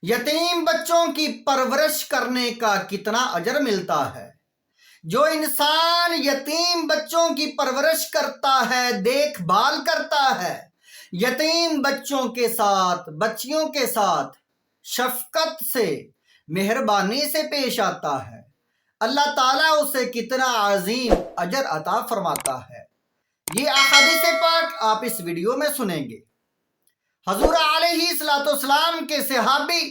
یتیم بچوں کی پرورش کرنے کا کتنا اجر ملتا ہے۔ جو انسان یتیم بچوں کی پرورش کرتا ہے، دیکھ بھال کرتا ہے، یتیم بچوں کے ساتھ، بچیوں کے ساتھ شفقت سے، مہربانی سے پیش آتا ہے، اللہ تعالیٰ اسے کتنا عظیم اجر عطا فرماتا ہے۔ یہ احادیث پاک آپ اس ویڈیو میں سنیں گے۔ حضور علیہ السلام کے صحابی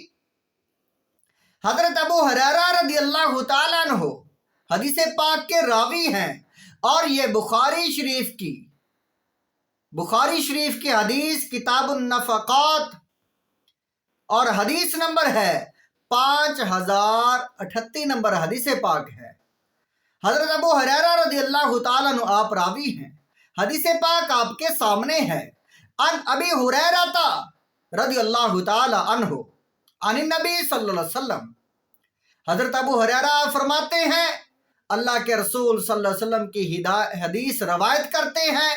حضرت ابو ہریرہ رضی اللہ تعالیٰ عنہ حدیث پاک کے راوی ہیں، اور یہ بخاری شریف کی حدیث کتاب النفقات اور حدیث نمبر ہے 5038 نمبر حدیث پاک ہے۔ حضرت ابو ہریرہ رضی اللہ تعالیٰ عنہ آپ راوی ہیں، حدیث پاک آپ کے سامنے ہے۔ ان ابی ہریرہ رضی اللہ تعالیٰ عنہ عن النبی صلی اللہ علیہ وسلم، حضرت ابو ہریرہ فرماتے ہیں، اللہ کے رسول صلی اللہ علیہ وسلم کی حدیث روایت کرتے ہیں،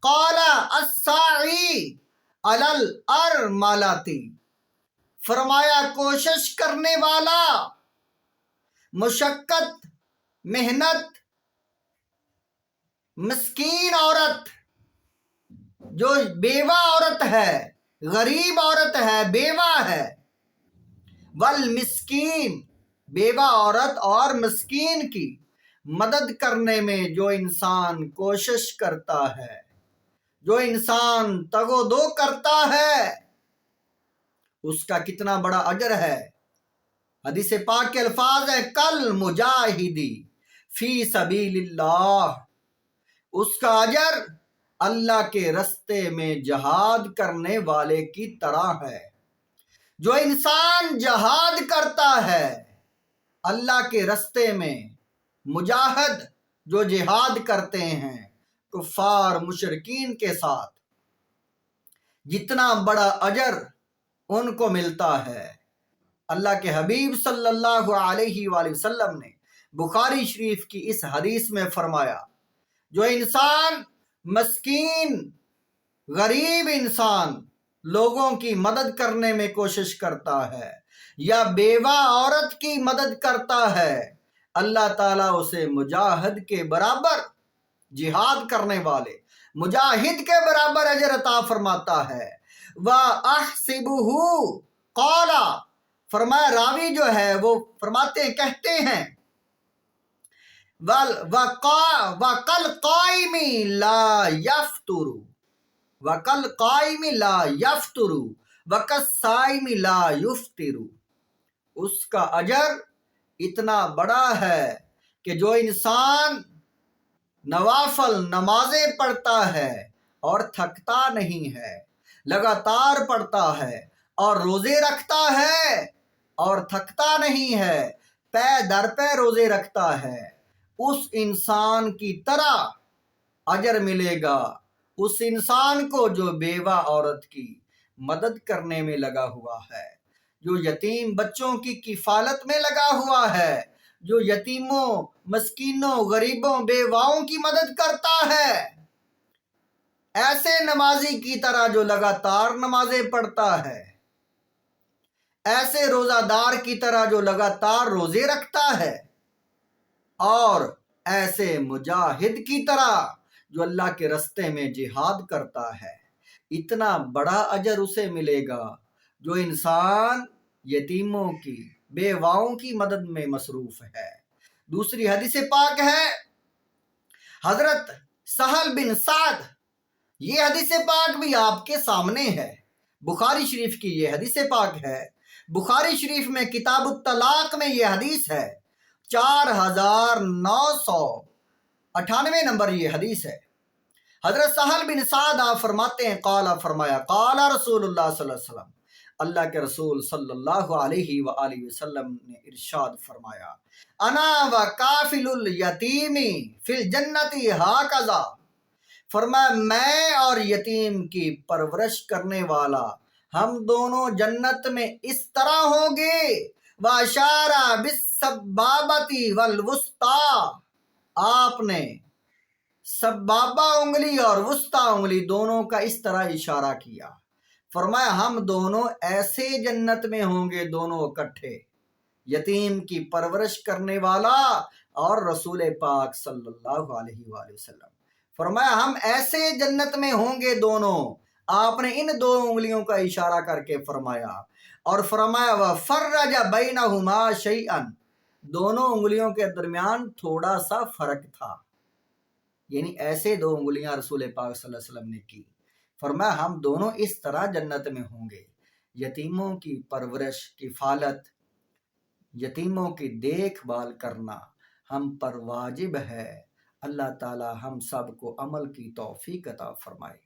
قال الساعی علی الارملۃ، فرمایا کوشش کرنے والا، مشقت، محنت، مسکین عورت، جو بیوہ عورت ہے، غریب عورت ہے، بیوہ ہے، والمسکین، بیوہ عورت اور مسکین کی مدد کرنے میں جو انسان کوشش کرتا ہے، جو انسان تگ و دو کرتا ہے، اس کا کتنا بڑا اجر ہے۔ حدیث پاک کے الفاظ ہیں، کل مجاہدی فی سبیل اللہ، اس کا اجر اللہ کے رستے میں جہاد کرنے والے کی طرح ہے۔ جو انسان جہاد کرتا ہے اللہ کے رستے میں، مجاہد جو جہاد کرتے ہیں کفار مشرکین کے ساتھ، جتنا بڑا اجر ان کو ملتا ہے، اللہ کے حبیب صلی اللہ علیہ وآلہ وسلم نے بخاری شریف کی اس حدیث میں فرمایا، جو انسان مسکین، غریب انسان لوگوں کی مدد کرنے میں کوشش کرتا ہے، یا بیوہ عورت کی مدد کرتا ہے، اللہ تعالیٰ اسے مجاہد کے برابر، جہاد کرنے والے مجاہد کے برابر اجر عطا فرماتا ہے۔ وَأَحْسِبُهُ قَالَ، فرمایا راوی جو ہے وہ فرماتے ہیں، کہتے ہیں، وَقَالْقَائِمِ لَا يَفْطُرُ، وَقَالْقَائِمِ لَا يَفْطُرُ وَقَالْصَائِمِ لَا يُفْطِرُ، اس کا اجر اتنا بڑا ہے کہ جو انسان نوافل نمازیں پڑھتا ہے اور تھکتا نہیں ہے، لگاتار پڑھتا ہے اور روزے رکھتا ہے اور تھکتا نہیں ہے، پے در پے روزے رکھتا ہے، اس انسان کی طرح اجر ملے گا اس انسان کو جو بیوہ عورت کی مدد کرنے میں لگا ہوا ہے، جو یتیم بچوں کی کفالت میں لگا ہوا ہے، جو یتیموں، مسکینوں، غریبوں، بیواؤں کی مدد کرتا ہے، ایسے نمازی کی طرح جو لگاتار نمازیں پڑھتا ہے، ایسے روزہ دار کی طرح جو لگاتار روزے رکھتا ہے، اور ایسے مجاہد کی طرح جو اللہ کے رستے میں جہاد کرتا ہے، اتنا بڑا اجر اسے ملے گا جو انسان یتیموں کی، بیواؤں کی مدد میں مصروف ہے۔ دوسری حدیث پاک ہے حضرت سہل بن سعد، یہ حدیث پاک بھی آپ کے سامنے ہے، بخاری شریف کی یہ حدیث پاک ہے۔ بخاری شریف میں کتاب الطلاق میں یہ حدیث ہے، 4998 نمبر یہ حدیث ہے۔ حضرت سہل بن سعد آپ فرماتے ہیں، فرمایا قال رسول اللہ صلی اللہ علیہ وسلم، اللہ کے رسول صلی اللہ علیہ وآلہ وسلم نے ارشاد فرمایا، انا وکافل الیتیم فی الجنت ہاکذا، فرمایا میں اور یتیم کی پرورش کرنے والا ہم دونوں جنت میں اس طرح ہوں گے۔ وَأَشَارَ بِالسَّبَّابَةِ وَالْوُسْطَىٰ، آپ نے سبابہ انگلی اور وسطی انگلی دونوں کا اس طرح اشارہ کیا۔ فرمایا ہم دونوں ایسے جنت میں ہوں گے دونوں اکٹھے، یتیم کی پرورش کرنے والا اور رسول پاک صلی اللہ علیہ وآلہ وسلم۔ فرمایا ہم ایسے جنت میں ہوں گے دونوں، آپ نے ان دو انگلیوں کا اشارہ کر کے فرمایا، اور فرمایا وَفَرَّجَ بَيْنَهُمَا شَيْئًا، دونوں انگلیوں کے درمیان تھوڑا سا فرق تھا، یعنی ایسے دو انگلیاں رسول پاک صلی اللہ علیہ وسلم نے کی۔ فرمایا ہم دونوں اس طرح جنت میں ہوں گے، یتیموں کی پرورش، کفالت، یتیموں کی دیکھ بھال کرنا ہم پر واجب ہے۔ اللہ تعالی ہم سب کو عمل کی توفیق عطا فرمائے۔